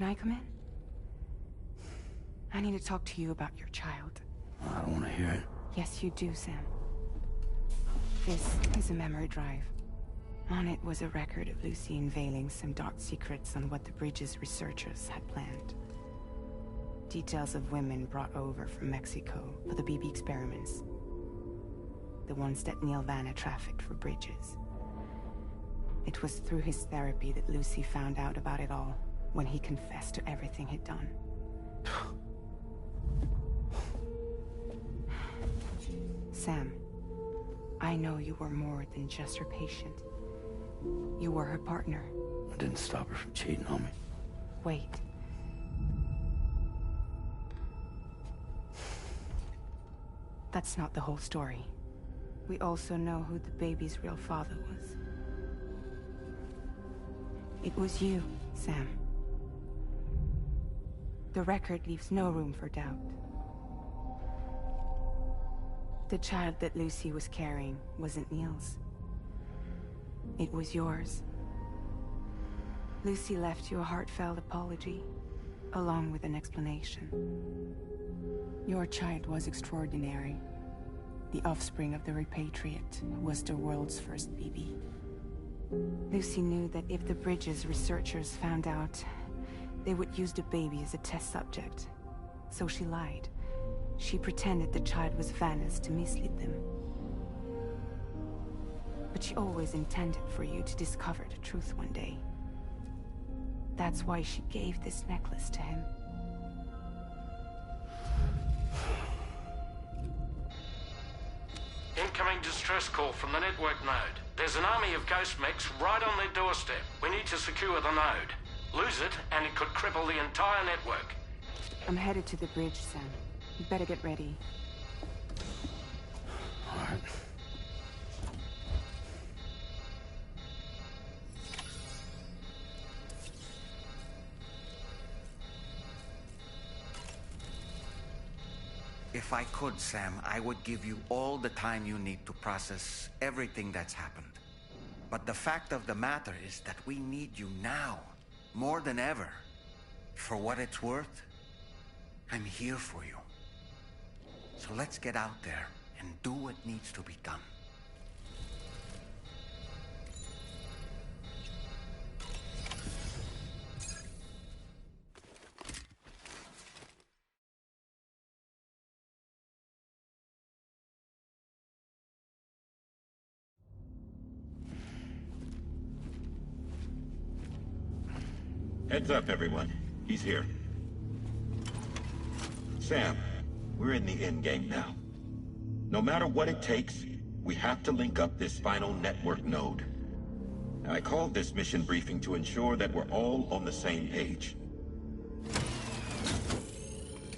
Can I come in? I need to talk to you about your child. I don't want to hear it. Yes, you do, Sam. This is a memory drive. On it was a record of Lucy unveiling some dark secrets on what the Bridges researchers had planned. Details of women brought over from Mexico for the BB experiments. The ones that Neil Vanna trafficked for Bridges. It was through his therapy that Lucy found out about it all, when he confessed to everything he'd done. Sam, I know you were more than just her patient. You were her partner. I didn't stop her from cheating on me. Wait. That's not the whole story. We also know who the baby's real father was. It was you, Sam. The record leaves no room for doubt. The child that Lucy was carrying wasn't Neil's. It was yours. Lucy left you a heartfelt apology, along with an explanation. Your child was extraordinary. The offspring of the repatriate was the world's first BB. Lucy knew that if the Bridges researchers found out, they would use the baby as a test subject. So she lied. She pretended the child was Vanna's to mislead them. But she always intended for you to discover the truth one day. That's why she gave this necklace to him. Incoming distress call from the network node. There's an army of ghost mechs right on their doorstep. We need to secure the node. Lose it, and it could cripple the entire network. I'm headed to the bridge, Sam. You better get ready. All right. If I could, Sam, I would give you all the time you need to process everything that's happened. But the fact of the matter is that we need you now, more than ever. For what it's worth, I'm here for you. So let's get out there and do what needs to be done. Heads up, everyone. He's here. Sam, we're in the endgame now. No matter what it takes, we have to link up this final network node. I called this mission briefing to ensure that we're all on the same page.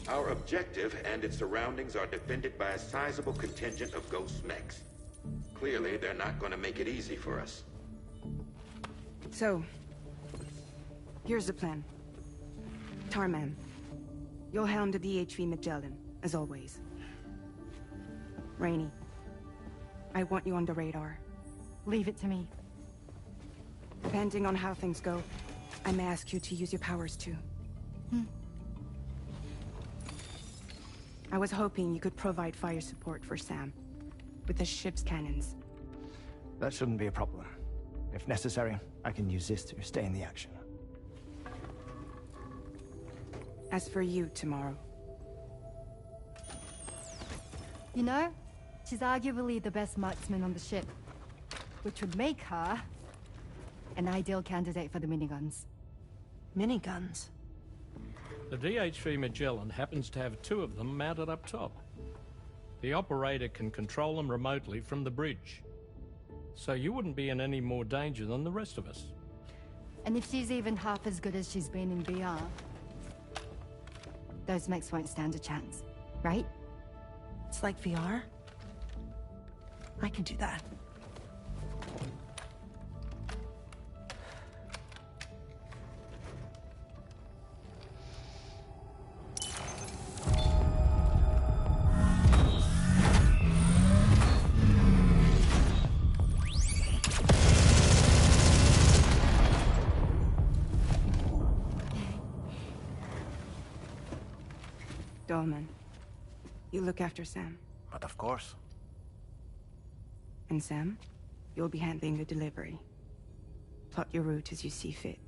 Our objective and its surroundings are defended by a sizable contingent of ghost mechs. Clearly, they're not going to make it easy for us. So, here's the plan. Tarman, you'll helm the DHV Magellan, as always. Rainey, I want you on the radar. Leave it to me. Depending on how things go, I may ask you to use your powers too. I was hoping you could provide fire support for Sam, with the ship's cannons. That shouldn't be a problem. If necessary, I can use this to stay in the action. As for you, tomorrow. You know, she's arguably the best marksman on the ship, which would make her an ideal candidate for the miniguns. Miniguns? The DHV Magellan happens to have 2 of them mounted up top. The operator can control them remotely from the bridge. So you wouldn't be in any more danger than the rest of us. And if she's even half as good as she's been in VR, those mechs won't stand a chance, right? It's like VR? I can do that. Dolman, you look after Sam. But of course. And Sam, you'll be handling the delivery. Plot your route as you see fit.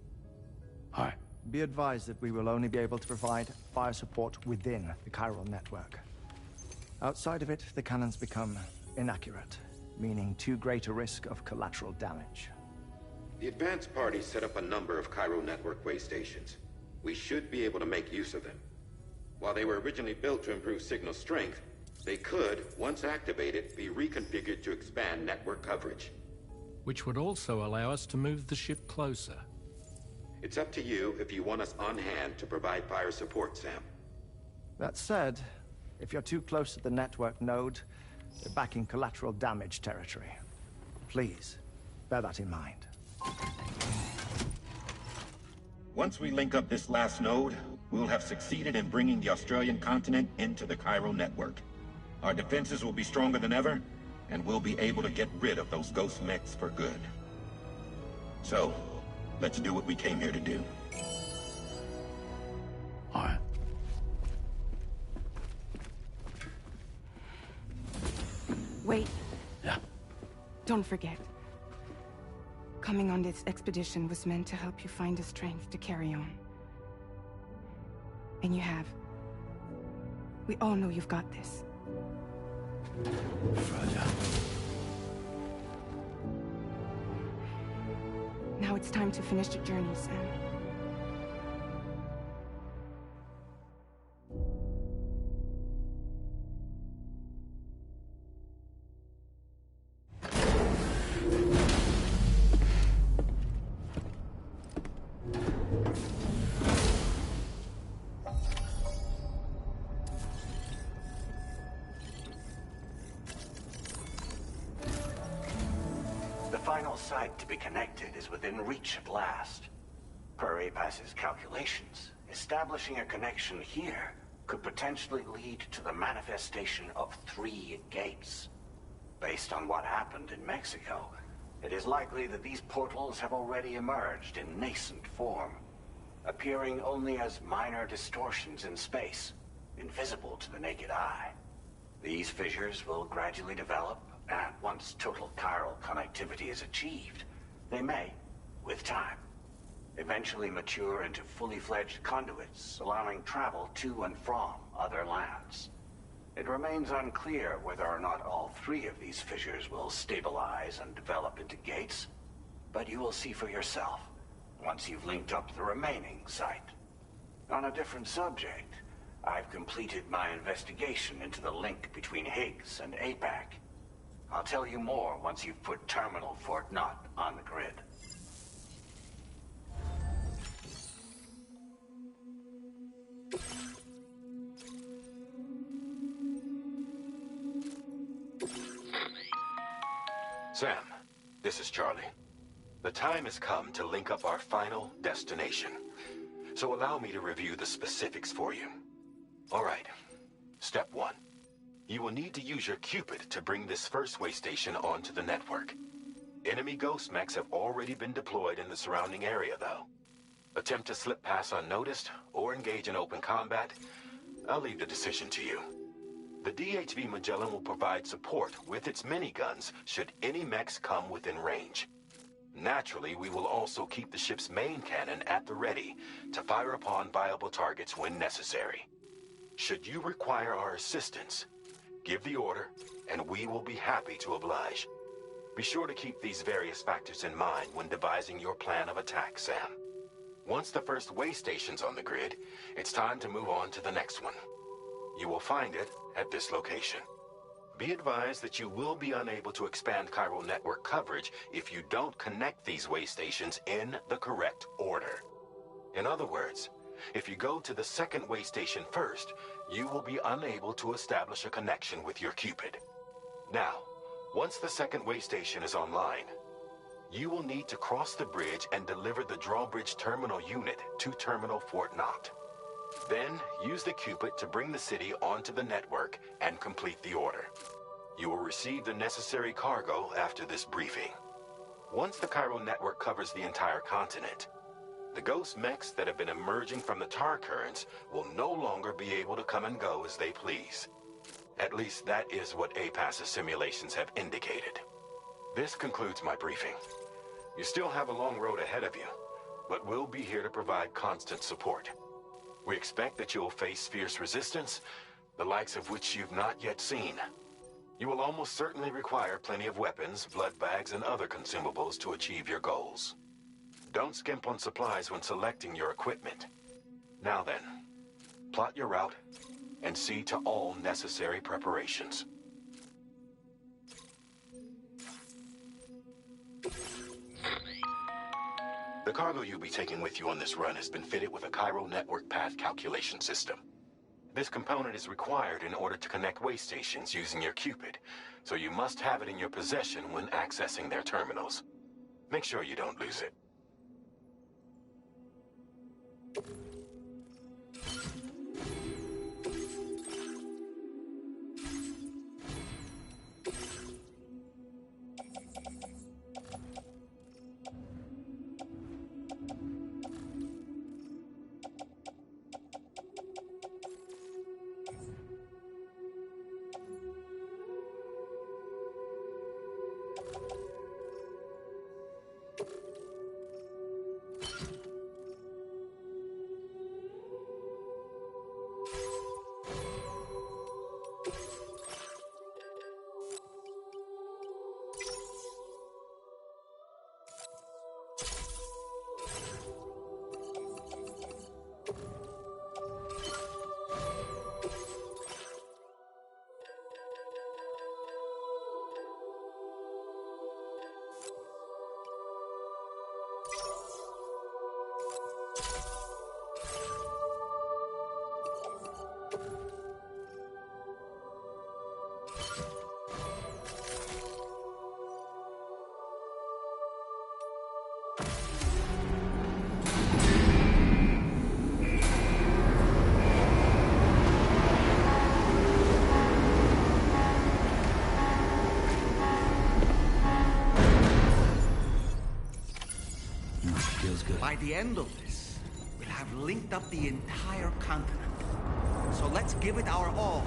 All right. Be advised that we will only be able to provide fire support within the chiral network. Outside of it, the cannons become inaccurate, meaning too great a risk of collateral damage. The advanced party set up a number of chiral network way stations. We should be able to make use of them. While they were originally built to improve signal strength, they could, once activated, be reconfigured to expand network coverage. Which would also allow us to move the ship closer. It's up to you if you want us on hand to provide fire support, Sam. That said, if you're too close to the network node, you're back in collateral damage territory. Please, bear that in mind. Once we link up this last node, we'll have succeeded in bringing the Australian continent into the chiral network. Our defenses will be stronger than ever, and we'll be able to get rid of those ghost mechs for good. So, let's do what we came here to do. All right. Wait. Yeah. Don't forget. Coming on this expedition was meant to help you find the strength to carry on. And you have. We all know you've got this. Fragile. Now it's time to finish the journey, Sam. The final site to be connected is within reach at last. Per APAS's calculations, establishing a connection here could potentially lead to the manifestation of 3 gates. Based on what happened in Mexico, it is likely that these portals have already emerged in nascent form, appearing only as minor distortions in space, invisible to the naked eye. These fissures will gradually develop, and once total chiral connectivity is achieved, they may, with time, eventually mature into fully fledged conduits, allowing travel to and from other lands. It remains unclear whether or not all 3 of these fissures will stabilize and develop into gates, but you will see for yourself once you've linked up the remaining site. On a different subject, I've completed my investigation into the link between Higgs and APAC. I'll tell you more once you've put Terminal Fort Knott on the grid. Sam, this is Charlie. The time has come to link up our final destination. So allow me to review the specifics for you. All right. Step 1. You will need to use your Cupid to bring this first way station onto the network. Enemy ghost mechs have already been deployed in the surrounding area, though. Attempt to slip past unnoticed or engage in open combat, I'll leave the decision to you. The DHV Magellan will provide support with its miniguns should any mechs come within range. Naturally, we will also keep the ship's main cannon at the ready to fire upon viable targets when necessary. Should you require our assistance, give the order, and we will be happy to oblige. Be sure to keep these various factors in mind when devising your plan of attack, Sam. Once the first way station's on the grid, it's time to move on to the next one. You will find it at this location. Be advised that you will be unable to expand chiral network coverage if you don't connect these way stations in the correct order. In other words, if you go to the second way station first, you will be unable to establish a connection with your Cupid. Now, once the second way station is online, you will need to cross the bridge and deliver the drawbridge terminal unit to Terminal Fort Knott. Then, use the Cupid to bring the city onto the network and complete the order. You will receive the necessary cargo after this briefing. Once the chiral network covers the entire continent, The ghost mechs that have been emerging from the tar currents will no longer be able to come and go as they please. At least that is what APAS's simulations have indicated. This concludes my briefing. You still have a long road ahead of you, but we'll be here to provide constant support. We expect that you'll face fierce resistance, the likes of which you've not yet seen. You will almost certainly require plenty of weapons, blood bags, and other consumables to achieve your goals. Don't skimp on supplies when selecting your equipment. Now then, plot your route and see to all necessary preparations. The cargo you'll be taking with you on this run has been fitted with a chiral network path calculation system. This component is required in order to connect way stations using your Cupid, so you must have it in your possession when accessing their terminals. Make sure you don't lose it. By the end of this, we'll have linked up the entire continent. So let's give it our all.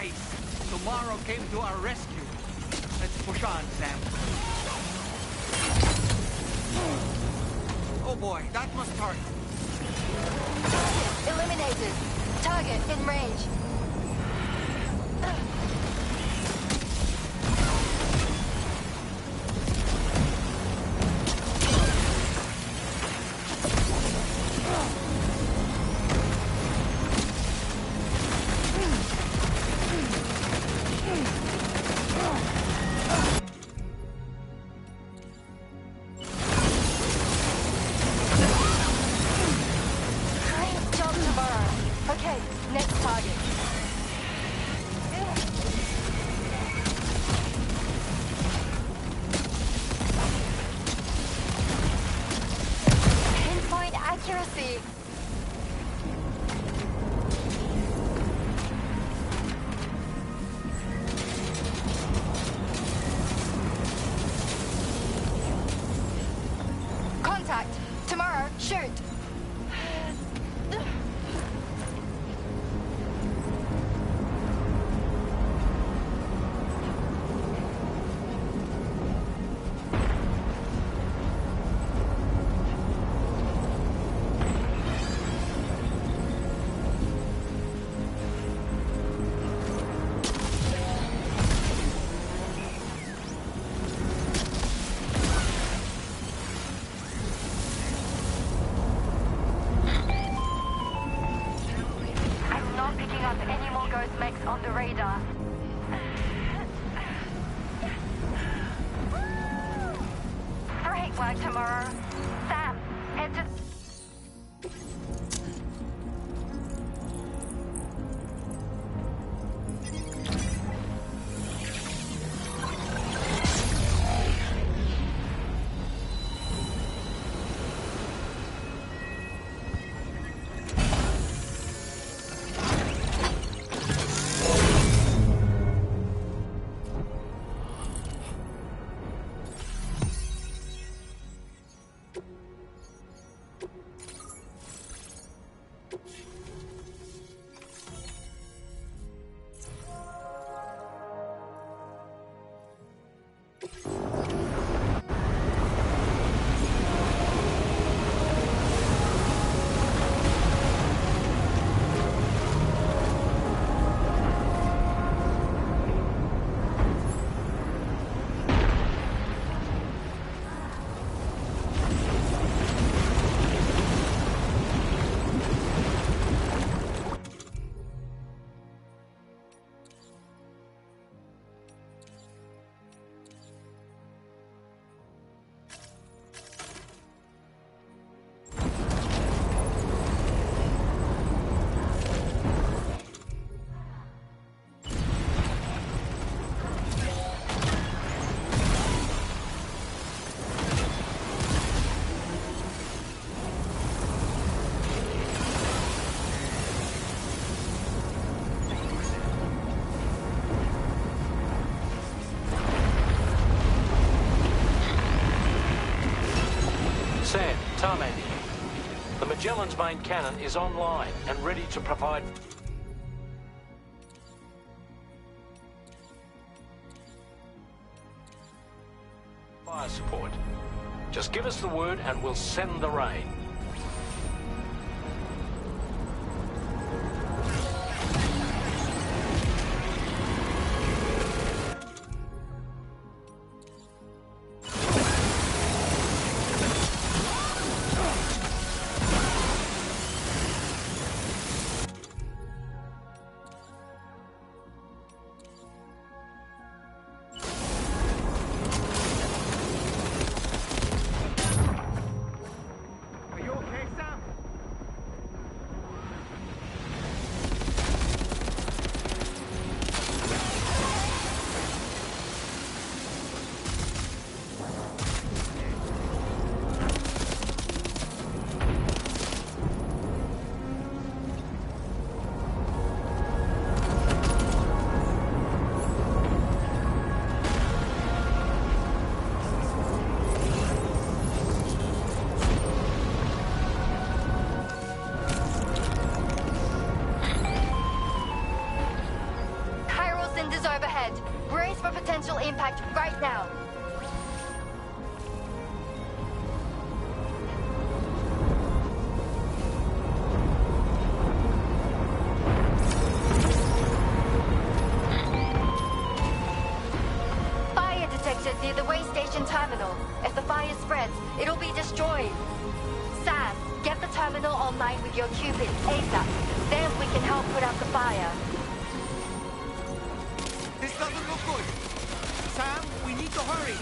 Right. Tomorrow came to our rescue. Let's push on, Sam. Oh boy, that must hurt. Target eliminated. Target in range. Great job, tomorrow. Okay, next target. Pinpoint accuracy. Contact. Tomorrow, shoot. I'm not picking up any more ghost mechs on the radar. Great work, tomorrow. Sam, head to... Sam, Tarman here. The Magellan's main cannon is online and ready to provide fire support. Just give us the word and we'll send the rain. cylinders overhead. Brace for potential impact right now. Fire detected near the way station terminal. If the fire spreads, it'll be destroyed. Sam, get the terminal online with your Cupid ASAP. Then we can help put out the fire. This doesn't look good. Sam, we need to hurry.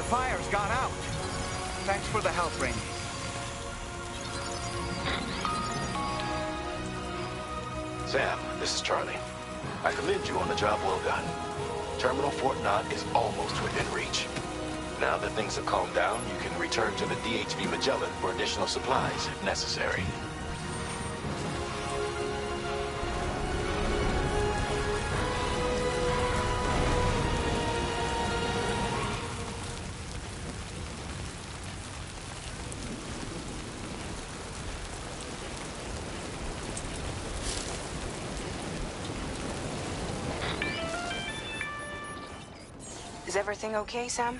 fire's got out. Thanks for the help, Rainey. Sam, this is Charlie. I commend you on the job well done. Terminal Fort Knott is almost within reach. Now that things have calmed down, you can return to the DHV Magellan for additional supplies if necessary. Is everything okay, Sam?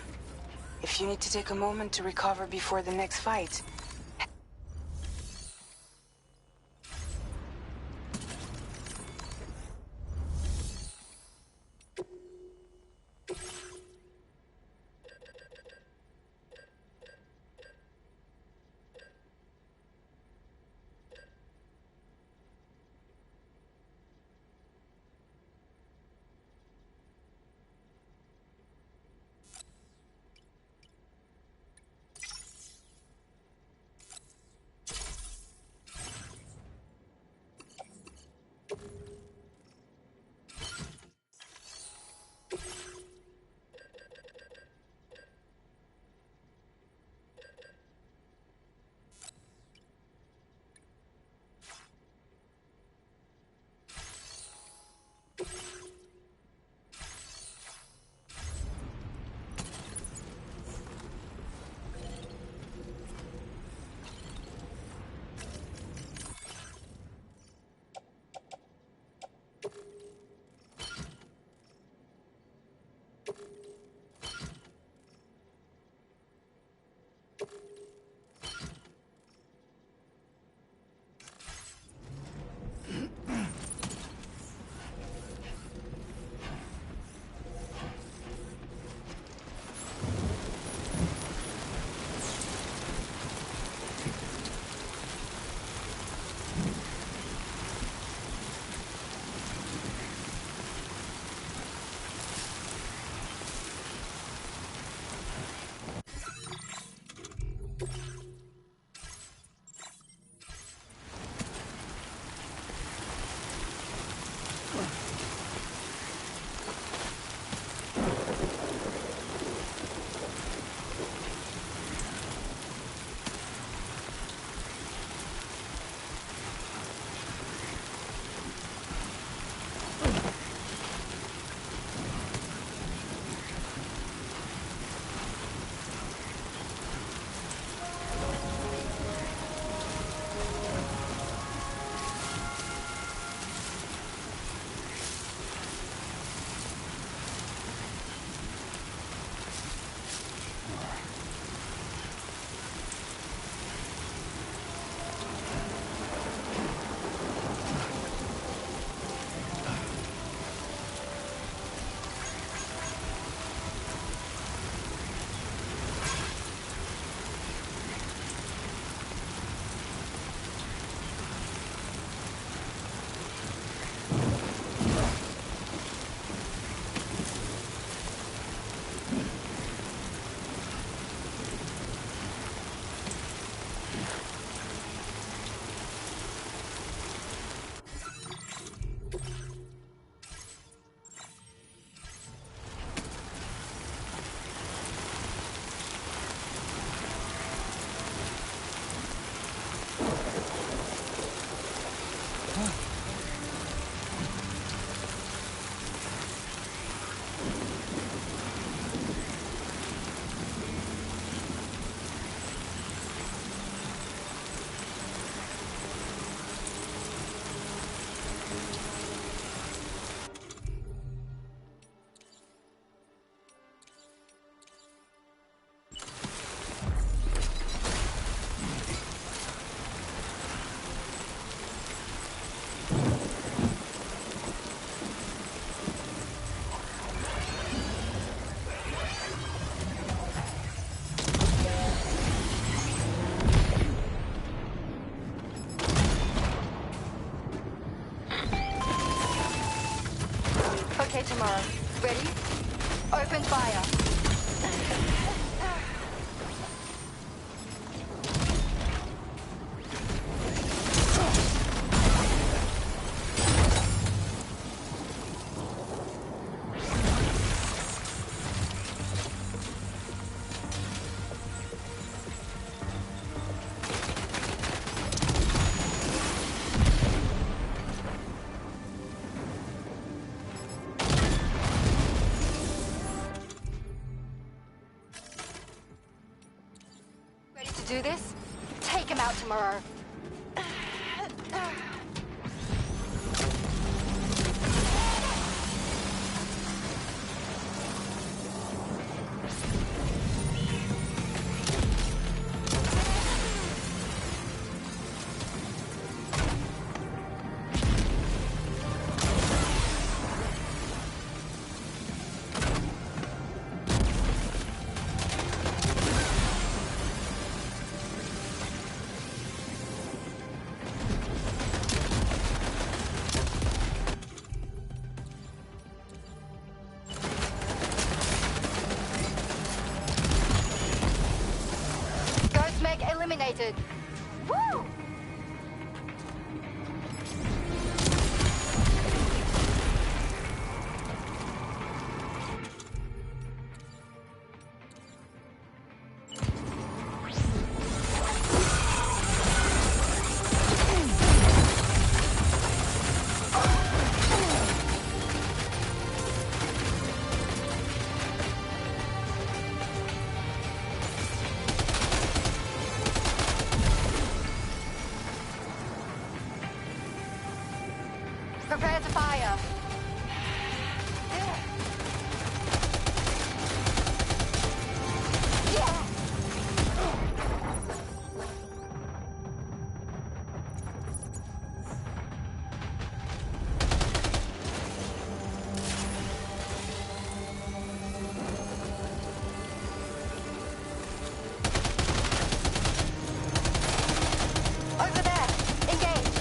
If you need to take a moment to recover before the next fight. Okay, tomorrow. Ready? Open fire. do this? Take him out tomorrow. Eliminated. Woo! Prepare to fire. Over there. Engage.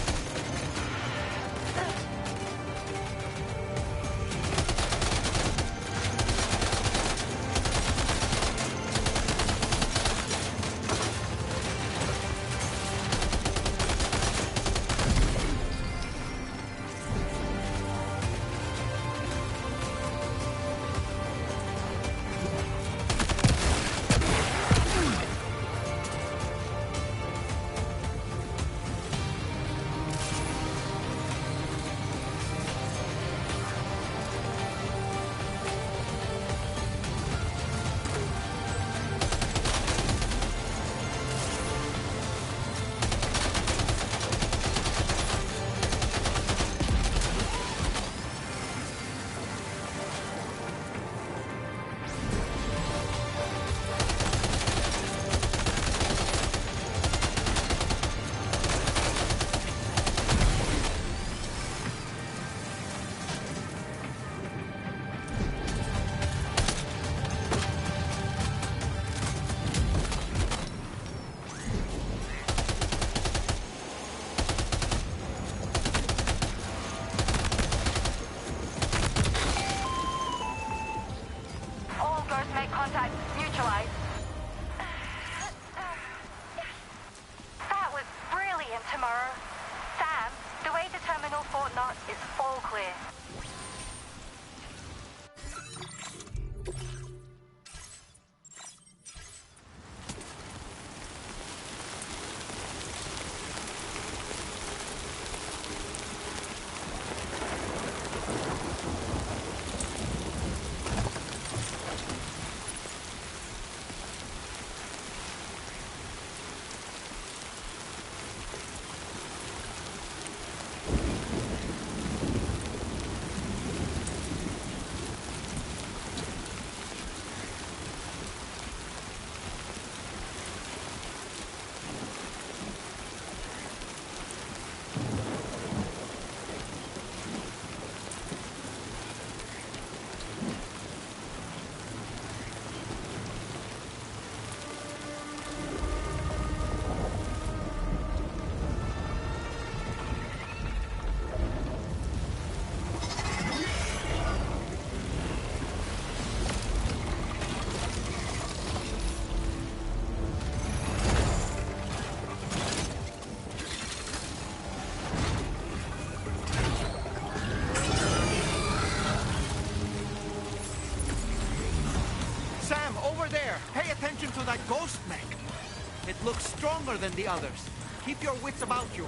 Contact neutralized. That was brilliant, Tomorrow. Sam, the way to Terminal Fort Knott is all clear. Pay attention to that ghost mech. It looks stronger than the others. Keep your wits about you.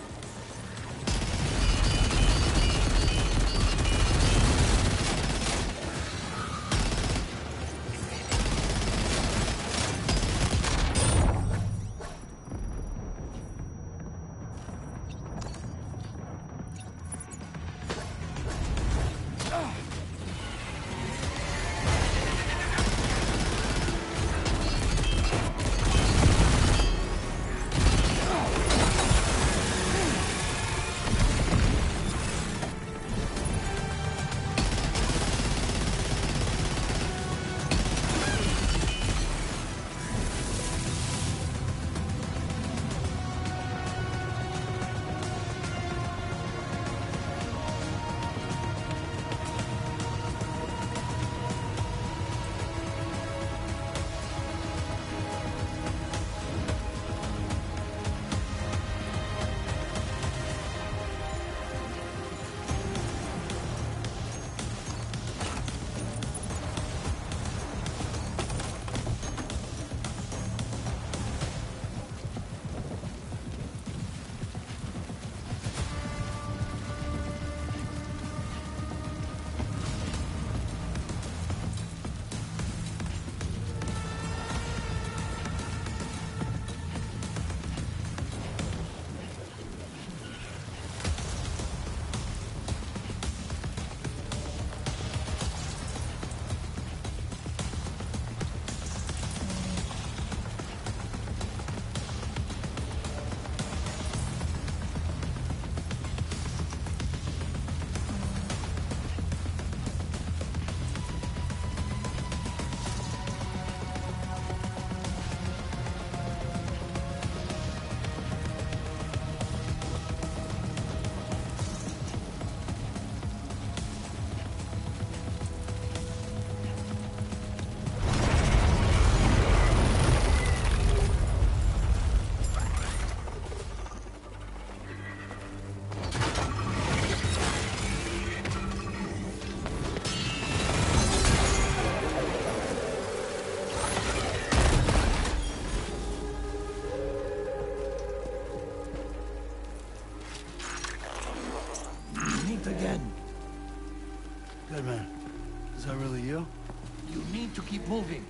moving.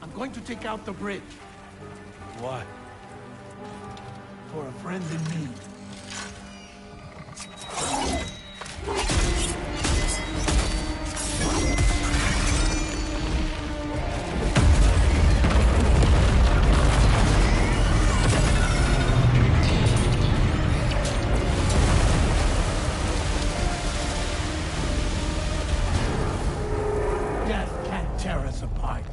I'm going to take out the bridge. Why? For a friend in need. Death can't tear us apart.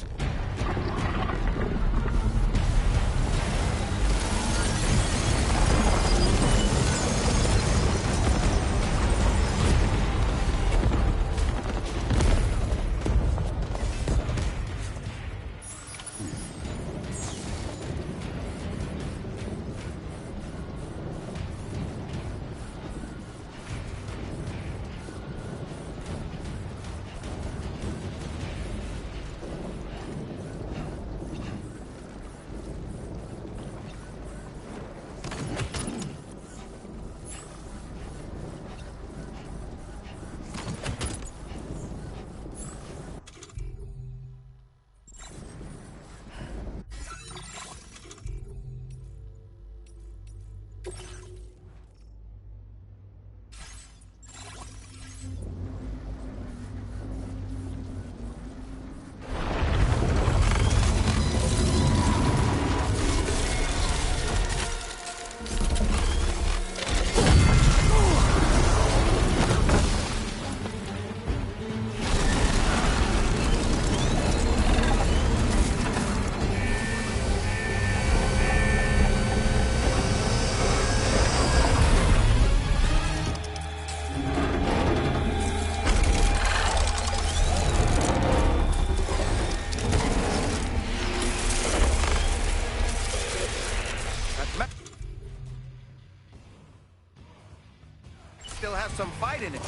Still have some fight in it.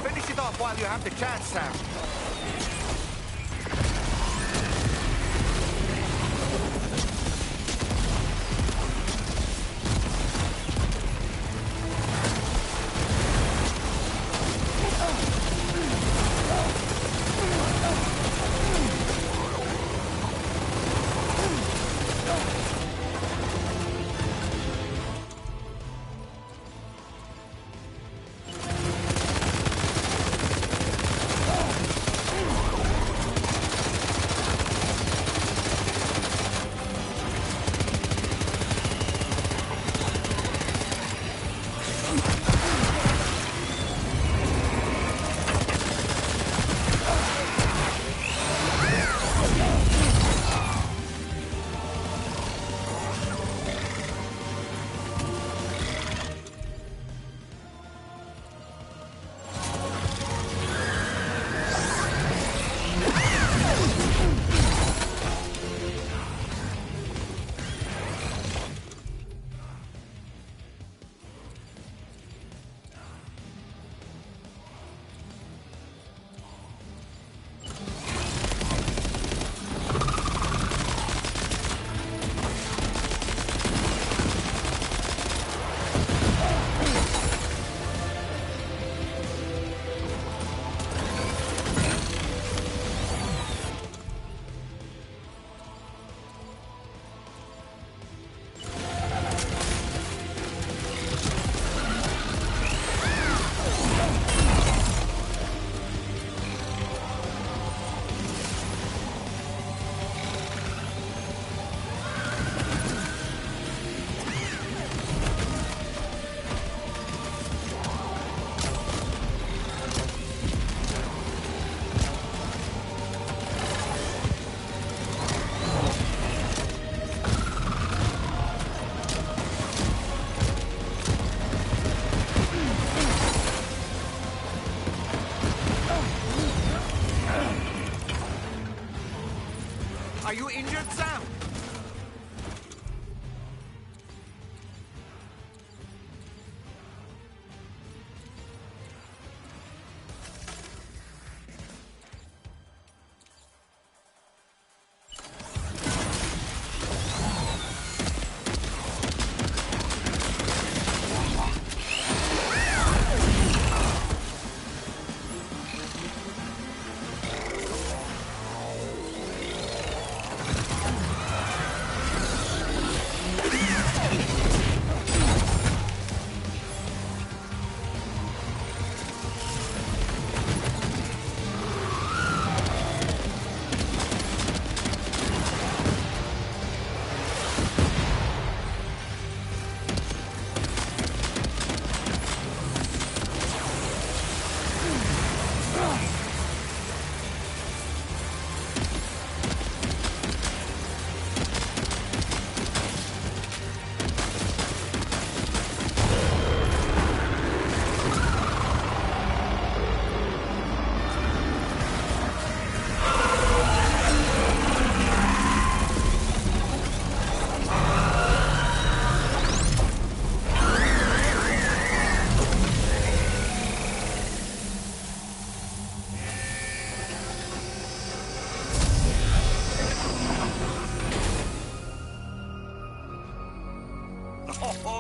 Finish it off while you have the chance, Sam. Are you injured, Sam?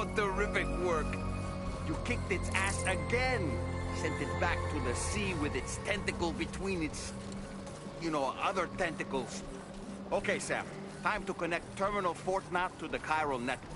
Oh, terrific work. You kicked its ass again. Sent it back to the sea with its tentacle between its, other tentacles. Okay, Sam. Time to connect Terminal Fort Knot to the chiral network.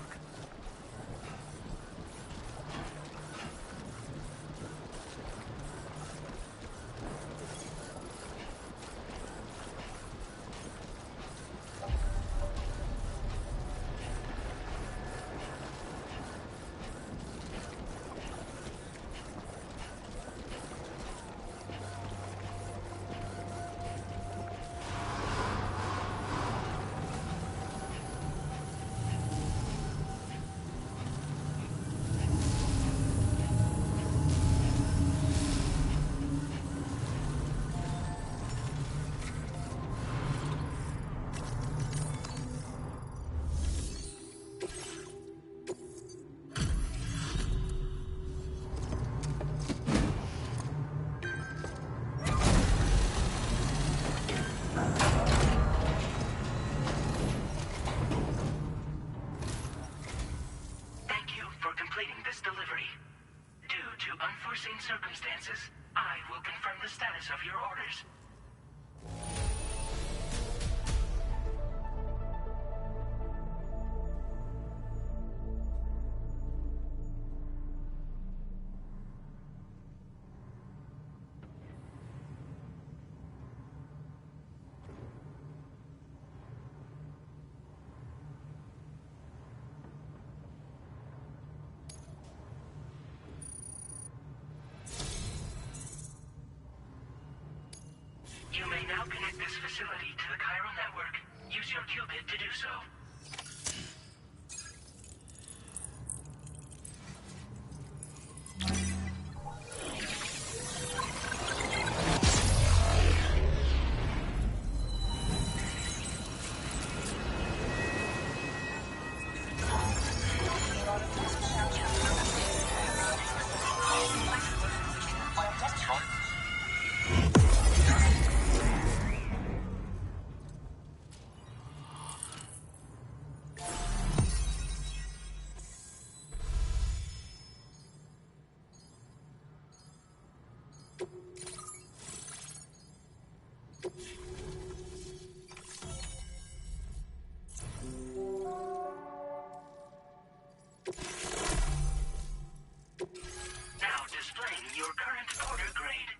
Circumstances, I will confirm the status of your orders. You may now connect this facility to the chiral network. Use your qubit to do so. Now displaying your current order grade.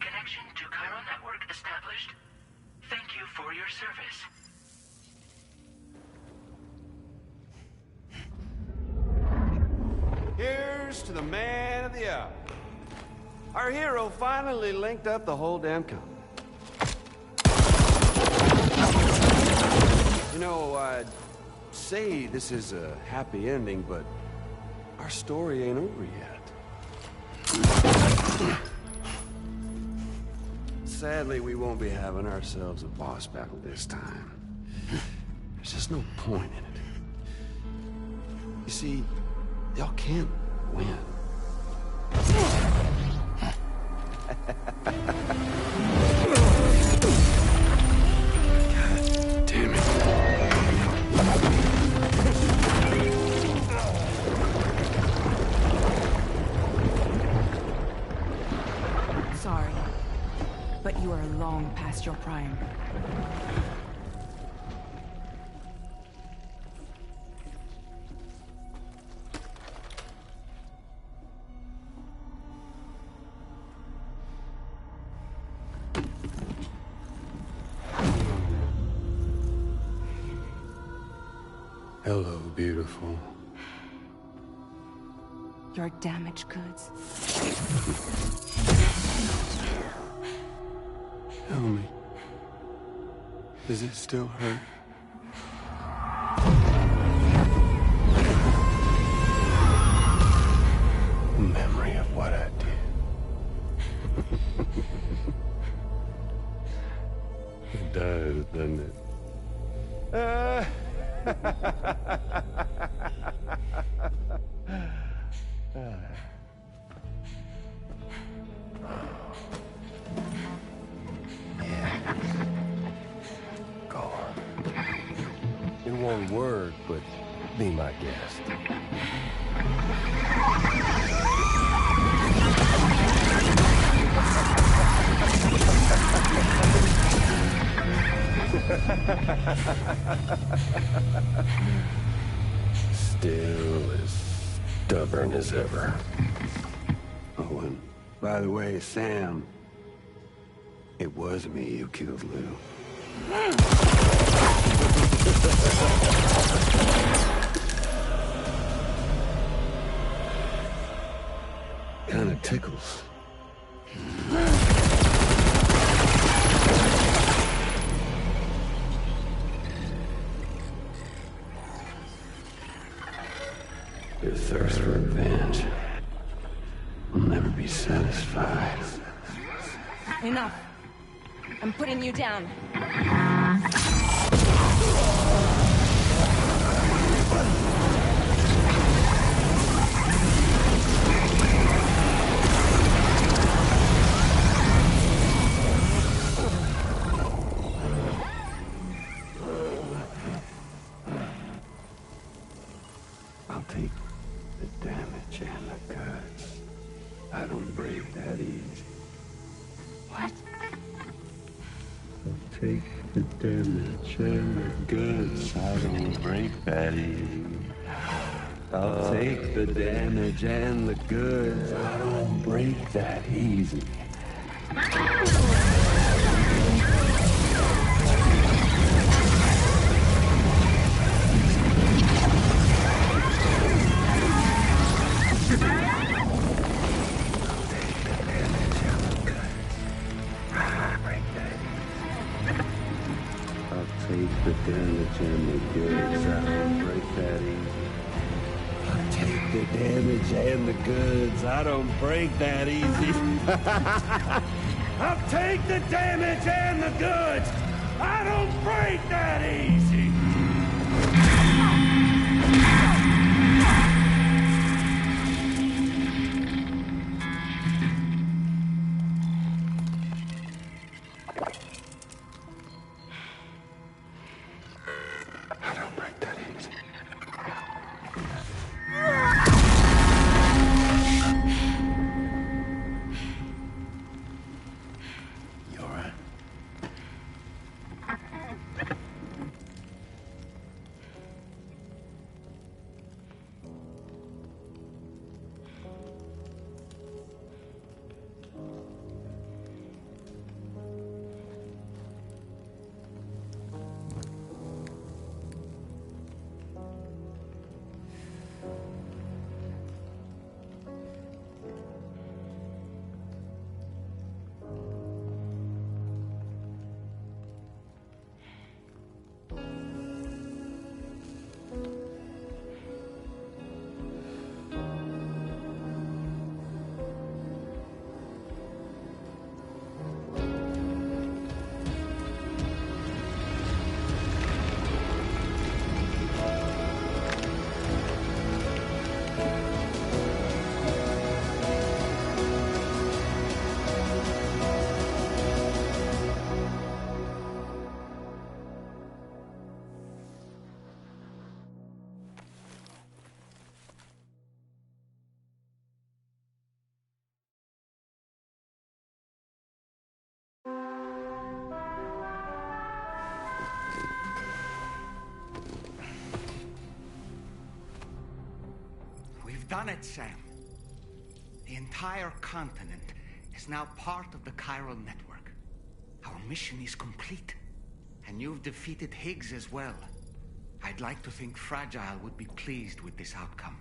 Connection to chiral network established. Thank you for your service. Here's to the man of the hour. Our hero finally linked up the whole damn company. You know, I'd say this is a happy ending, but our story ain't over yet. Sadly, we won't be having ourselves a boss battle this time. There's just no point in it. You see, y'all can't win. God damn it. Sorry, but you are long past your prime. Hello, beautiful. Your damaged goods. Tell me, does it still hurt? Memory of what I did. It does, doesn't it? a word, but be my guest. Still as stubborn as ever. Oh, and by the way, Sam, it was me who killed Lou. Kinda tickles. Your thirst for revenge will never be satisfied. Enough. I'm putting you down. I'll take the damage and the guts. I don't break that easy. What? I'll take the damage and the goods. I don't break that easy. I'll take the damage and the goods. I don't break that easy. Take the damage and the goods. I don't break that easy. I'll take the damage and the goods. I don't break that easy. I'll take the damage and the goods. I don't break that easy. Done it, Sam. The entire continent is now part of the chiral network. Our mission is complete. And you've defeated Higgs as well. I'd like to think Fragile would be pleased with this outcome.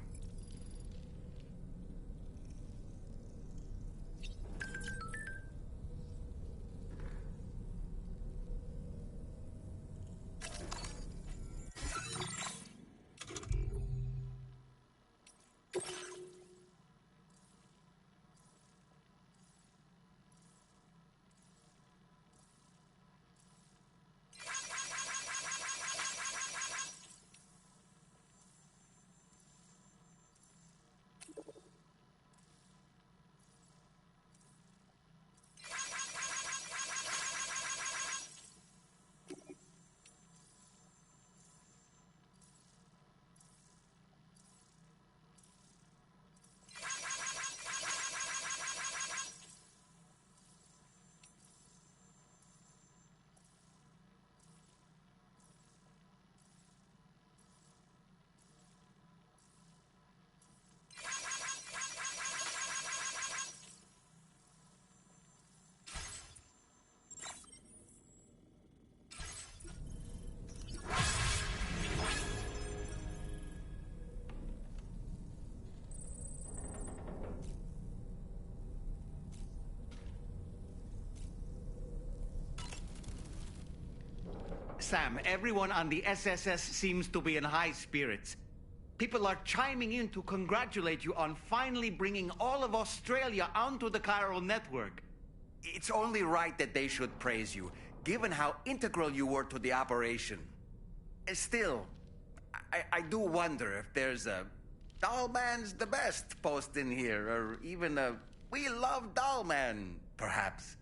Sam, everyone on the SSS seems to be in high spirits. People are chiming in to congratulate you on finally bringing all of Australia onto the chiral network. It's only right that they should praise you, given how integral you were to the operation. Still, I do wonder if there's a Dollman's the best post in here, or even a We Love Dollman, perhaps.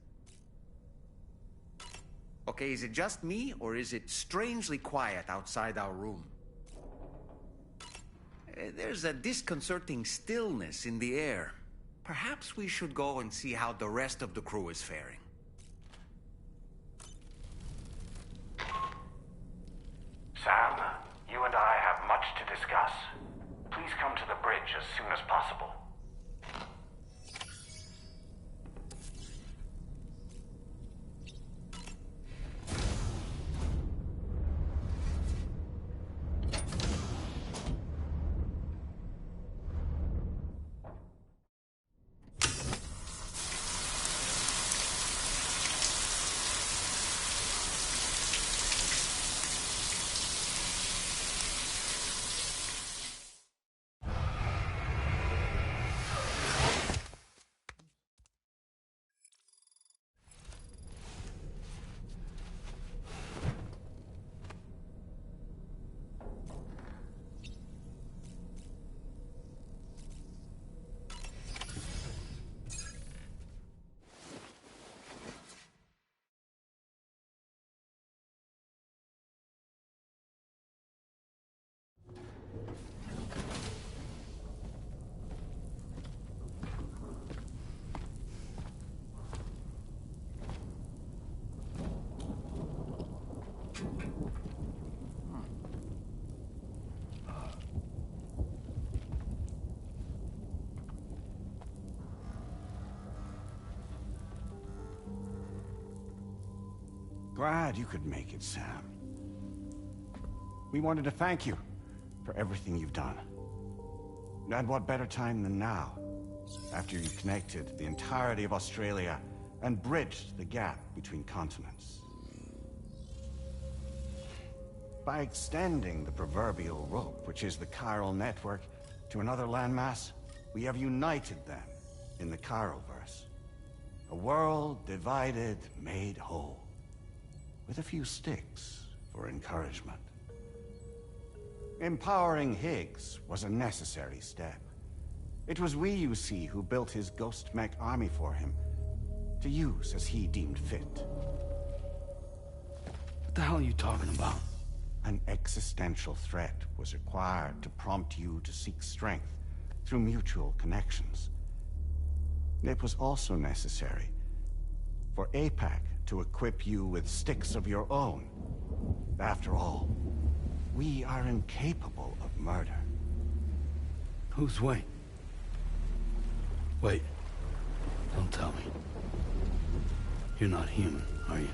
Okay, is it just me, or is it strangely quiet outside our room? There's a disconcerting stillness in the air. Perhaps we should go and see how the rest of the crew is faring. Sam, you and I have much to discuss. Please come to the bridge as soon as possible. Glad you could make it, Sam. We wanted to thank you for everything you've done. And what better time than now, after you've connected the entirety of Australia and bridged the gap between continents. By extending the proverbial rope, which is the chiral network, to another landmass, we have united them in the Chiralverse. A world divided, made whole. With a few sticks for encouragement. Empowering Higgs was a necessary step. It was we, you see, who built his ghost mech army for him, to use as he deemed fit. What the hell are you talking about? An existential threat was required to prompt you to seek strength through mutual connections. It was also necessary for APAC to equip you with sticks of your own. After all, we are incapable of murder. Who's Wayne? Wait. Don't tell me. You're not human, are you?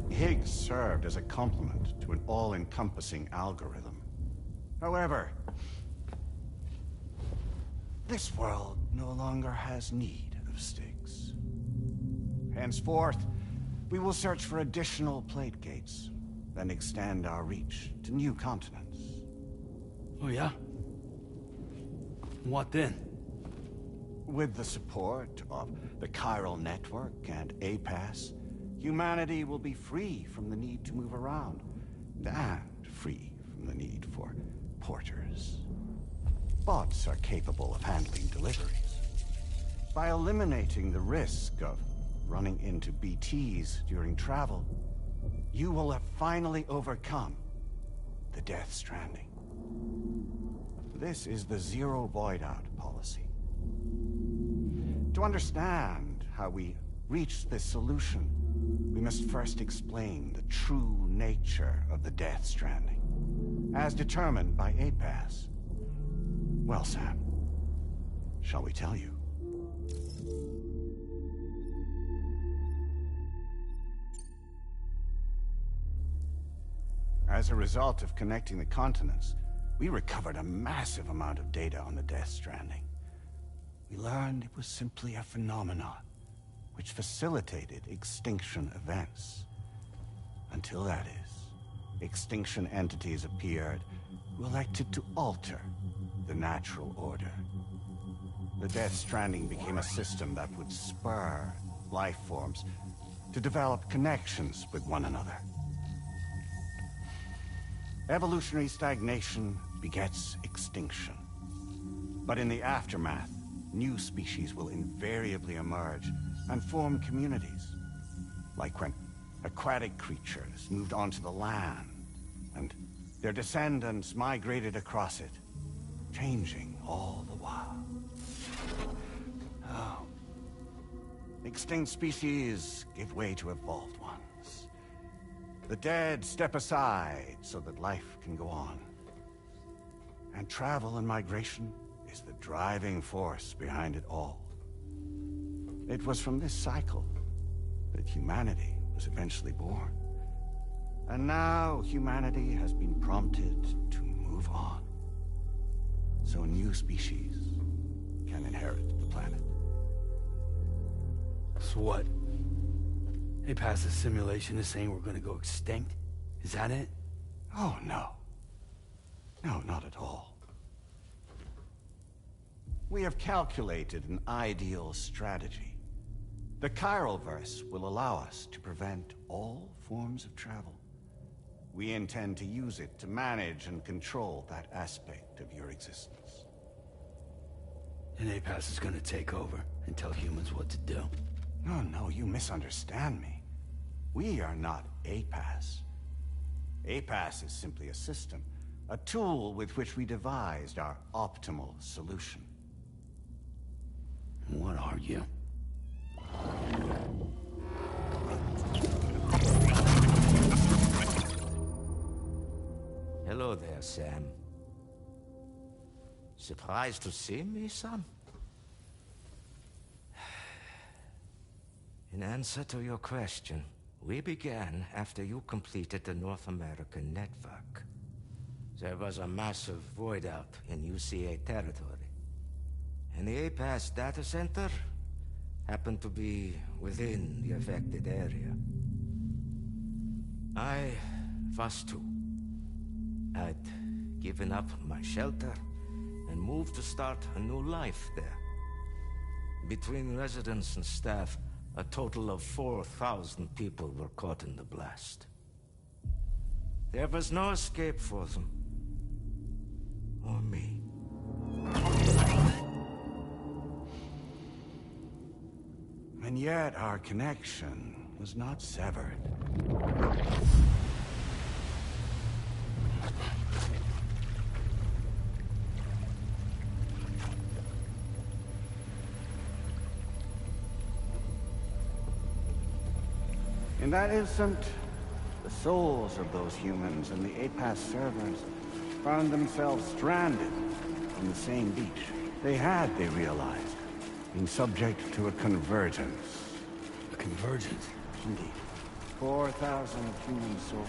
Higgs served as a complement to an all-encompassing algorithm. However, this world no longer has need of sticks. Henceforth, we will search for additional plate gates, then extend our reach to new continents. Oh yeah? What then? With the support of the chiral network and APAS, humanity will be free from the need to move around, and free from the need for porters. Bots are capable of handling deliveries. By eliminating the risk of running into BTs during travel, you will have finally overcome the Death Stranding. This is the Zero Void-Out policy. To understand how we reached this solution, we must first explain the true nature of the Death Stranding, as determined by APAS. Well, Sam, shall we tell you? As a result of connecting the continents, we recovered a massive amount of data on the Death Stranding. we learned it was simply a phenomenon which facilitated extinction events. Until that is, extinction entities appeared who elected to alter the natural order. The Death Stranding became a system that would spur life forms to develop connections with one another. Evolutionary stagnation begets extinction. But in the aftermath, new species will invariably emerge and form communities. Like when aquatic creatures moved onto the land, and their descendants migrated across it, changing all the while. Oh. Extinct species give way to evolved ones. The dead step aside so that life can go on. And travel and migration is the driving force behind it all. It was from this cycle that humanity was eventually born. And now humanity has been prompted to move on. So new species can inherit the planet. So what? APAS's simulation is saying we're gonna go extinct? Is that it? Oh, no. No, not at all. We have calculated an ideal strategy. The Chiralverse will allow us to prevent all forms of travel. We intend to use it to manage and control that aspect of your existence. And APAS is gonna take over and tell humans what to do. No, you misunderstand me. We are not APAS. APAS is simply a system, a tool with which we devised our optimal solution. What are you? Hello there, Sam. Surprised to see me, son? In answer to your question, we began after you completed the North American network. There was a massive void out in UCA territory, and the APAS data center happened to be within the affected area. I was too. I'd given up my shelter and moved to start a new life there. Between residents and staff, a total of 4,000 people were caught in the blast. There was no escape for them. Or me. And yet our connection was not severed. In that instant, the souls of those humans and the APAS servers found themselves stranded on the same beach. They realized, been subject to a convergence. A convergence? Indeed. 4,000 human souls.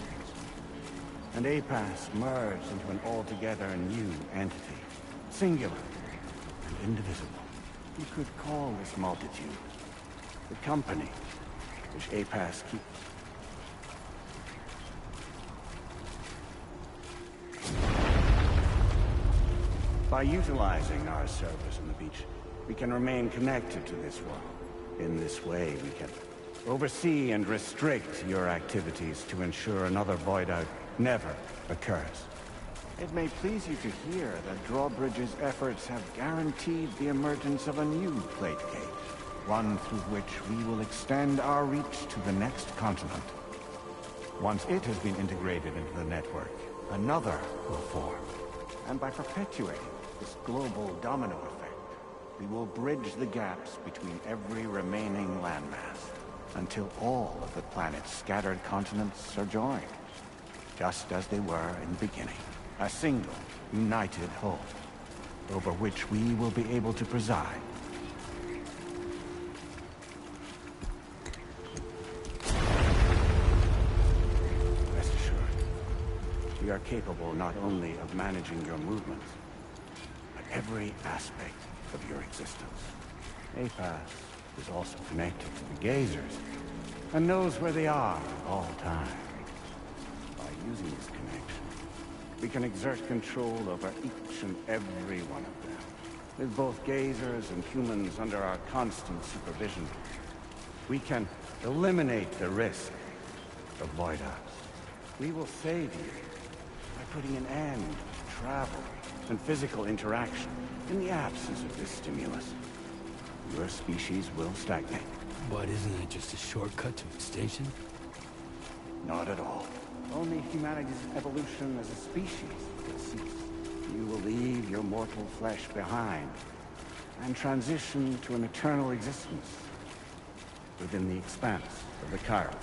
And APAS merged into an altogether new entity. Singular and indivisible. You could call this multitude the company which APAS keeps. By utilizing our servers on the beach, we can remain connected to this world. In this way, we can oversee and restrict your activities to ensure another void out never occurs. It may please you to hear that Drawbridge's efforts have guaranteed the emergence of a new plate gate, one through which we will extend our reach to the next continent. Once it has been integrated into the network, another will form. And by perpetuating this global domino effect, we will bridge the gaps between every remaining landmass until all of the planet's scattered continents are joined, just as they were in the beginning. A single, united whole, over which we will be able to preside. Rest assured, we are capable not only of managing your movements, but every aspect of your existence. APAS is also connected to the Gazers, and knows where they are at all times. By using this connection, we can exert control over each and every one of them. With both Gazers and humans under our constant supervision, we can eliminate the risk of Void Ops. We will save you by putting an end to travel and physical interaction in the absence of this stimulus. Your species will stagnate. But isn't that just a shortcut to extinction? Not at all. Only humanity's evolution as a species will cease. You will leave your mortal flesh behind and transition to an eternal existence within the expanse of the Chiral.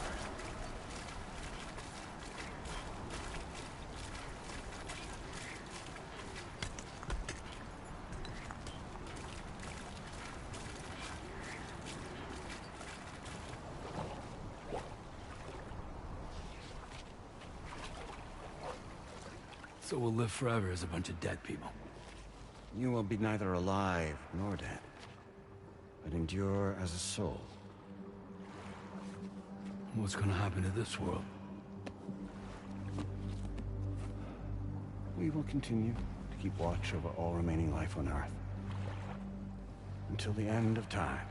So we'll live forever as a bunch of dead people. You will be neither alive nor dead, but endure as a soul. What's gonna happen to this world? We will continue to keep watch over all remaining life on Earth until the end of time.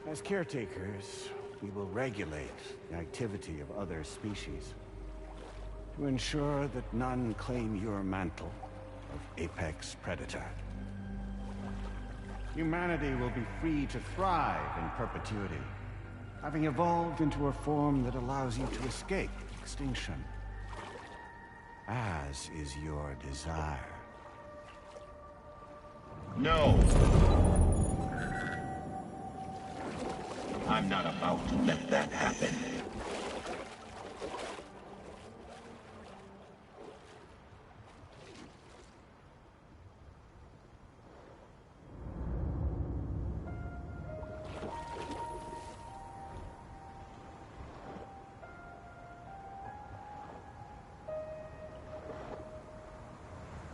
As caretakers, we will regulate the activity of other species to ensure that none claim your mantle of apex predator. Humanity will be free to thrive in perpetuity, having evolved into a form that allows you to escape extinction, as is your desire. No! I'm not about to let that happen.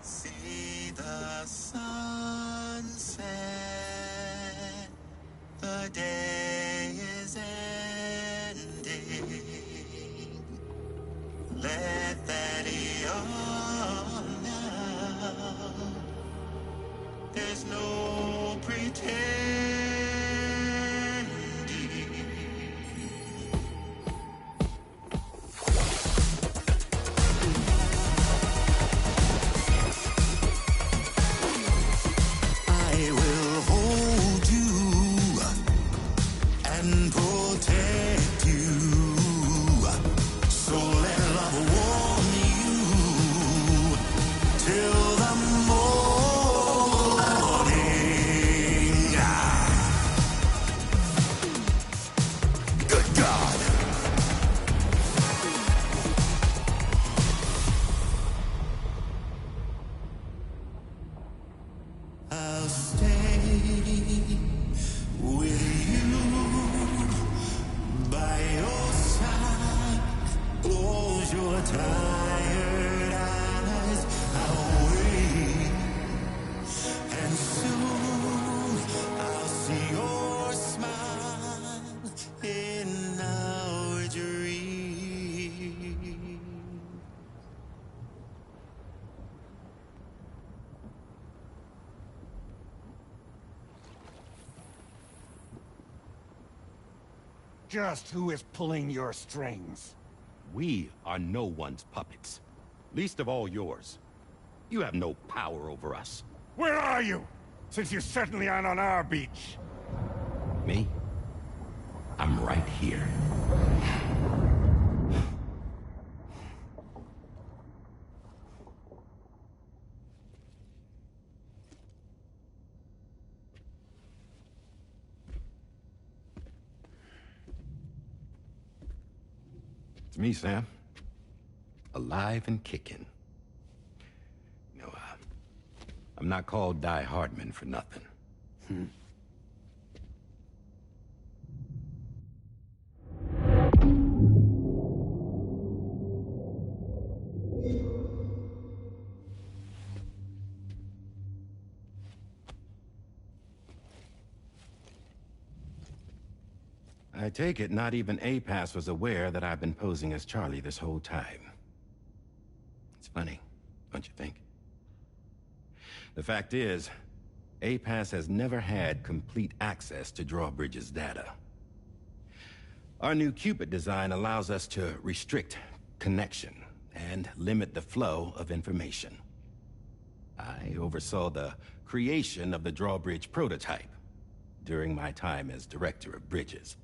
See the sunset, the day is ending. Let that yawn now. There's no pretending. I will hold you and protect you. So let love warm you till the morning. Good God. I'll stay with you by your side. Close your tired eyes. I'll wait, and soon I'll see your smile in our dream. Just who is pulling your strings? We are no one's puppets. Least of all yours. You have no power over us. Where are you? Since you certainly aren't on our beach. Me? I'm right here. It's me, Sam. Alive and kicking. You know, I'm not called Die Hardman for nothing. I take it not even APAS was aware that I've been posing as Charlie this whole time. It's funny, don't you think? The fact is, APAS has never had complete access to Drawbridge's data. Our new Cupid design allows us to restrict connection and limit the flow of information. I oversaw the creation of the Drawbridge prototype during my time as Director of Bridges.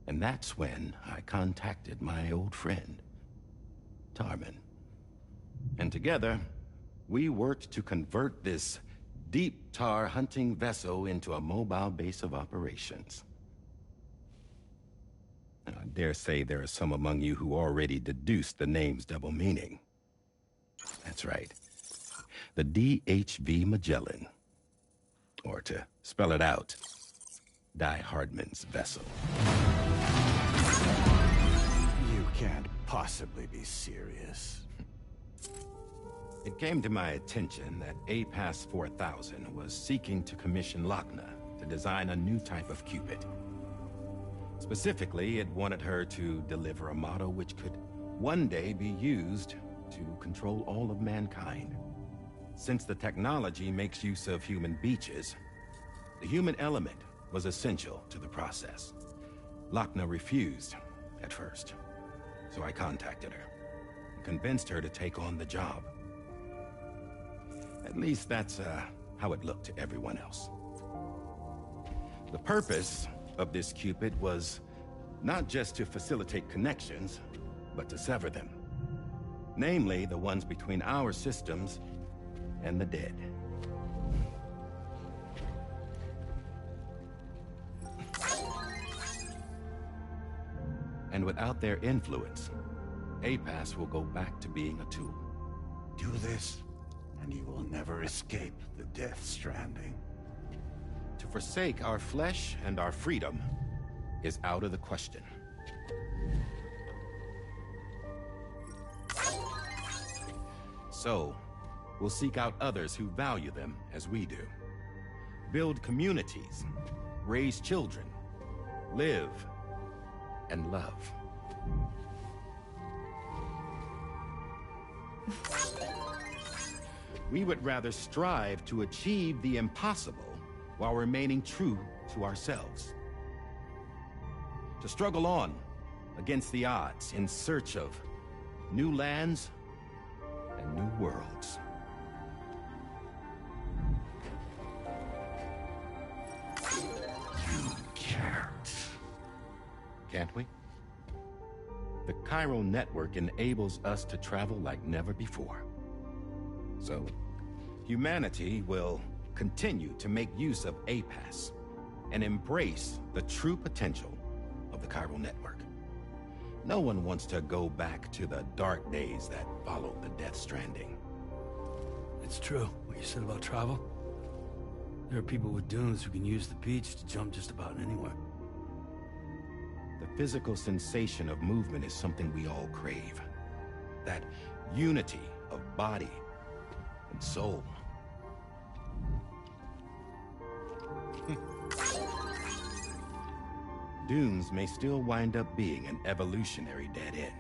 And that's when I contacted my old friend, Tarman. And together, we worked to convert this deep tar hunting vessel into a mobile base of operations. And I dare say there are some among you who already deduced the name's double meaning. That's right. The DHV Magellan. Or to spell it out, Die Hardman's vessel. You can't possibly be serious. It came to my attention that APAS 4000 was seeking to commission Lochna to design a new type of Cupid. Specifically, it wanted her to deliver a model which could one day be used to control all of mankind. Since the technology makes use of human beaches, the human element was essential to the process. Lochna refused at first, so I contacted her and convinced her to take on the job. At least that's how it looked to everyone else. The purpose of this Cupid was not just to facilitate connections, but to sever them. Namely, the ones between our systems and the dead. And without their influence, APAS will go back to being a tool. Do this, and you will never escape the Death Stranding. To forsake our flesh and our freedom is out of the question. So, we'll seek out others who value them as we do. Build communities, raise children, live, and love. We would rather strive to achieve the impossible while remaining true to ourselves. To struggle on against the odds in search of new lands and new worlds. You can't. Can't we? The chiral network enables us to travel like never before. So, humanity will continue to make use of APAS and embrace the true potential of the chiral network. No one wants to go back to the dark days that followed the Death Stranding. It's true, what you said about travel. There are people with dunes who can use the beach to jump just about anywhere. The physical sensation of movement is something we all crave. That unity of body and soul. Dunes may still wind up being an evolutionary dead end.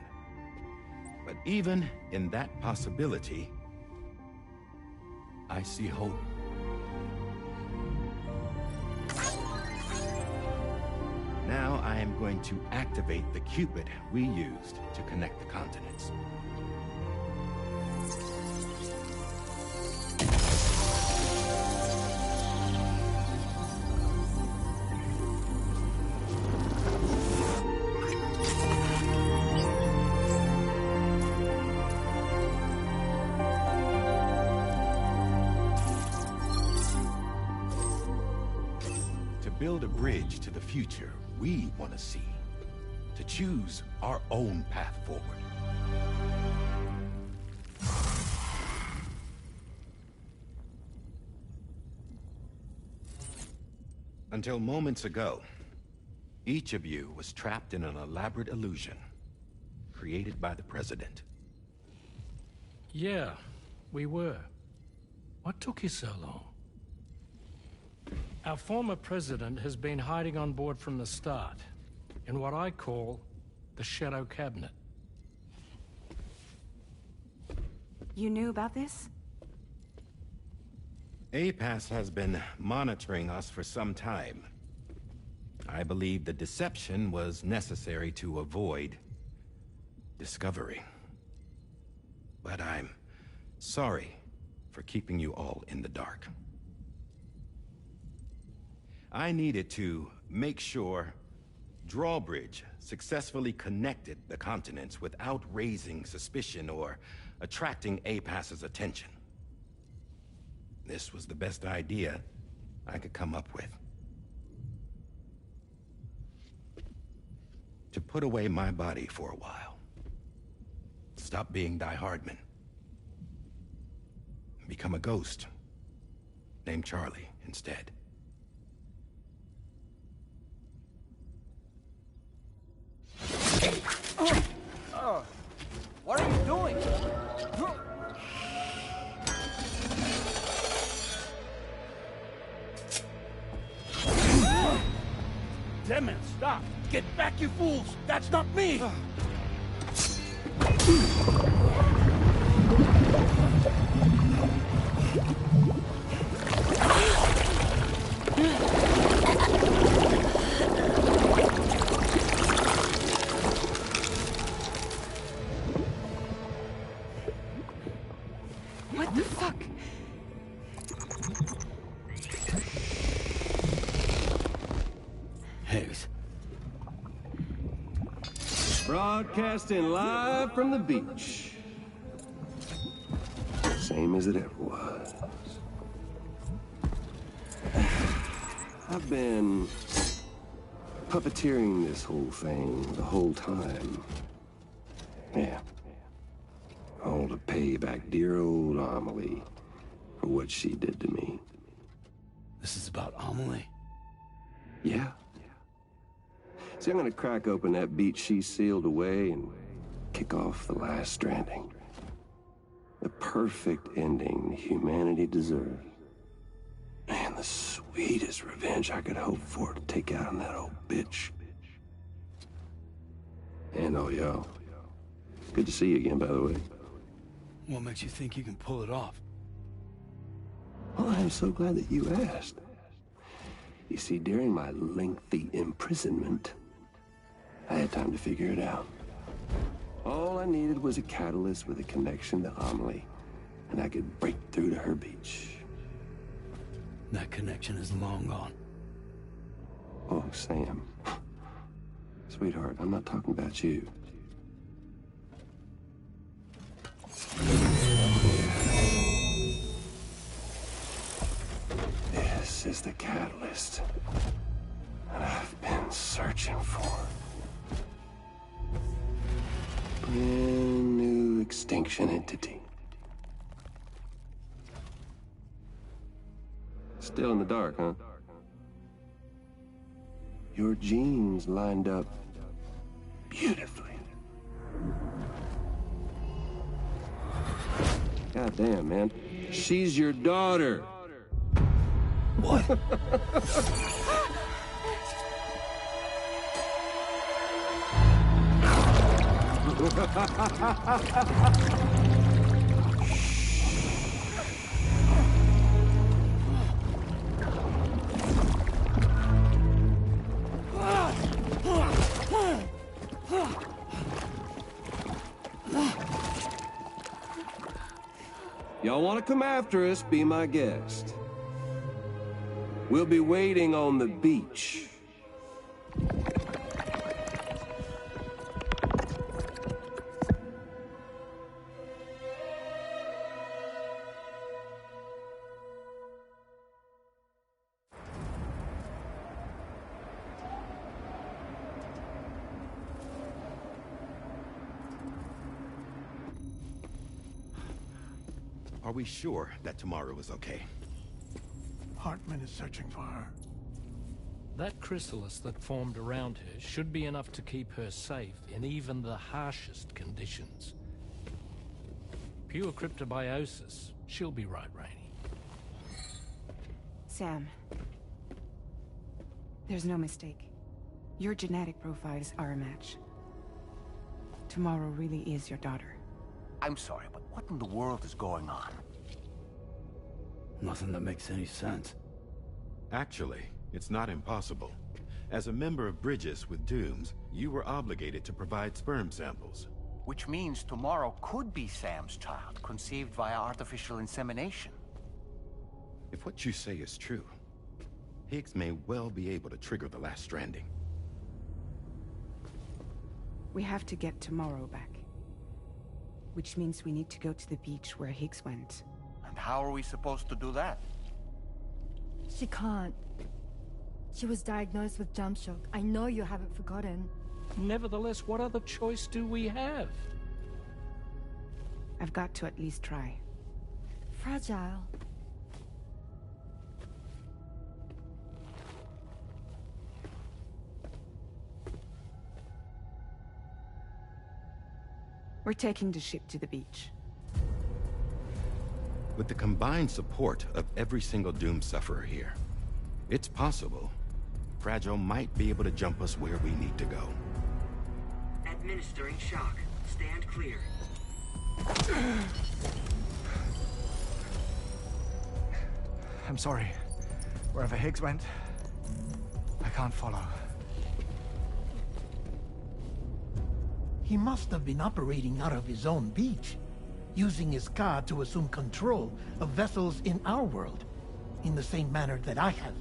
But even in that possibility, I see hope. Now I am going to activate the Cupid we used to connect the continents. Build a bridge to the future we want to see, to choose our own path forward. Until moments ago, each of you was trapped in an elaborate illusion created by the President. Yeah, we were. What took you so long? Our former president has been hiding on board from the start. in what I call the Shadow Cabinet. You knew about this? APAS has been monitoring us for some time. I believe the deception was necessary to avoid discovery. But I'm sorry for keeping you all in the dark. I needed to make sure Drawbridge successfully connected the continents without raising suspicion or attracting APAS's attention. This was the best idea I could come up with. To put away my body for a while. Stop being Die Hardman. Become a ghost. Named Charlie instead. What are you doing? Damn it, stop! Get back, you fools! That's not me! What the fuck? Higgs. Broadcasting live from the beach. Same as it ever was. I've been puppeteering this whole thing the whole time. Yeah. All to pay back dear old Amelie for what she did to me. This is about Amelie? Yeah. See, I'm gonna crack open that beach she sealed away and kick off the last stranding. The perfect ending humanity deserves. Man, the sweetest revenge I could hope for to take out on that old bitch. And all y'all. Good to see you again, by the way. What makes you think you can pull it off? Well, I'm so glad that you asked. You see, during my lengthy imprisonment, I had time to figure it out. All I needed was a catalyst with a connection to Amelie, and I could break through to her beach. That connection is long gone. Oh, Sam. Sweetheart, I'm not talking about you. This is the catalyst that I've been searching for. Brand new extinction entity. Still in the dark, huh? Your genes lined up beautifully. God damn, man. She's your daughter. What? Y'all want to come after us, be my guest. We'll be waiting on the beach. Are we sure that tomorrow is okay? Hartman is searching for her. That chrysalis that formed around her should be enough to keep her safe in even the harshest conditions. Pure cryptobiosis. She'll be right, Rainey. Sam. There's no mistake. Your genetic profiles are a match. Tomorrow really is your daughter. I'm sorry, but what in the world is going on? Nothing that makes any sense. Actually, it's not impossible. As a member of Bridges with Dooms, you were obligated to provide sperm samples. Which means tomorrow could be Sam's child, conceived via artificial insemination. If what you say is true, Higgs may well be able to trigger the last stranding. We have to get Tomorrow back. Which means we need to go to the beach where Higgs went. And how are we supposed to do that? She can't. She was diagnosed with jump shock. I know you haven't forgotten. Nevertheless, what other choice do we have? I've got to at least try. Fragile. We're taking the ship to the beach. With the combined support of every single Doom sufferer here, it's possible Fragile might be able to jump us where we need to go. Administering shock. Stand clear. I'm sorry. Wherever Higgs went, I can't follow. He must have been operating out of his own beach, using his car to assume control of vessels in our world, in the same manner that I have.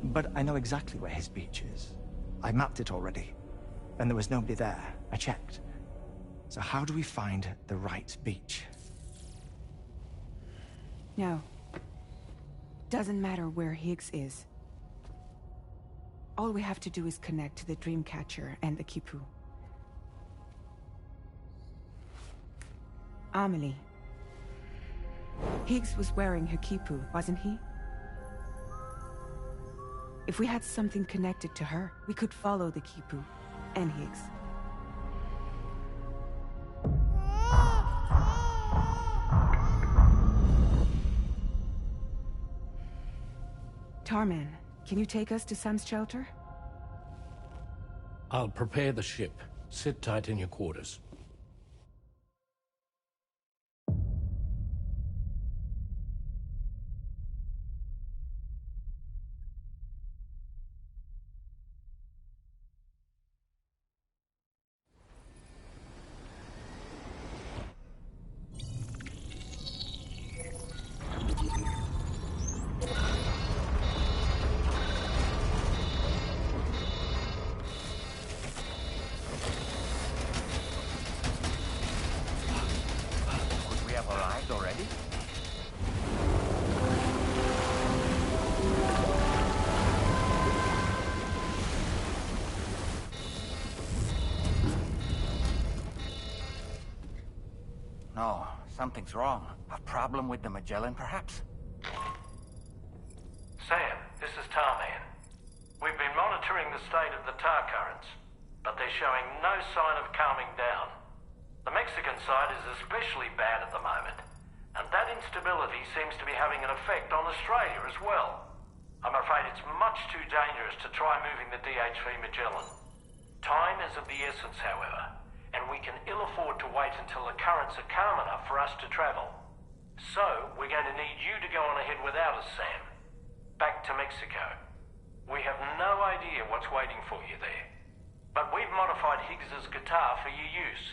But I know exactly where his beach is. I mapped it already, and there was nobody there. I checked. So how do we find the right beach? No. Doesn't matter where Higgs is. All we have to do is connect to the Dreamcatcher and the Kipu. Amelie. Higgs was wearing her Kipu, wasn't he? If we had something connected to her, we could follow the Kipu and Higgs. Tarman, can you take us to Sam's shelter? I'll prepare the ship. Sit tight in your quarters. No, something's wrong. A problem with the Magellan, perhaps? Sam, this is Tarman. We've been monitoring the state of the tar currents, but they're showing no sign of calming down. The Mexican side is especially bad at the moment, and that instability seems to be having an effect on Australia as well. I'm afraid it's much too dangerous to try moving the DHV Magellan. Time is of the essence, however, and we can ill afford to wait until the currents are calm enough for us to travel. So, we're going to need you to go on ahead without us, Sam. Back to Mexico. We have no idea what's waiting for you there. But we've modified Higgs's guitar for your use,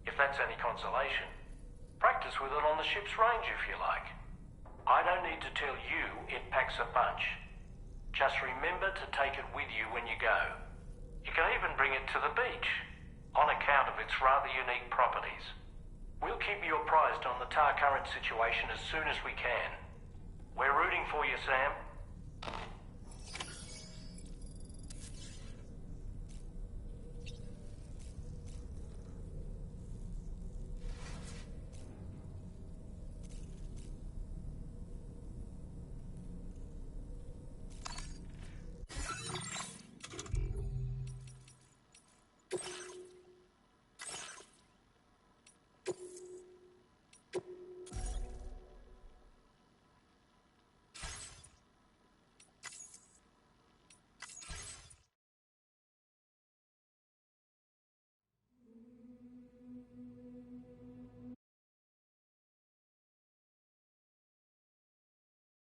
if that's any consolation. Practice with it on the ship's range if you like. I don't need to tell you it packs a punch. Just remember to take it with you when you go. You can even bring it to the beach, on account of its rather unique properties. We'll keep you apprised on the tar current situation as soon as we can. We're rooting for you, Sam.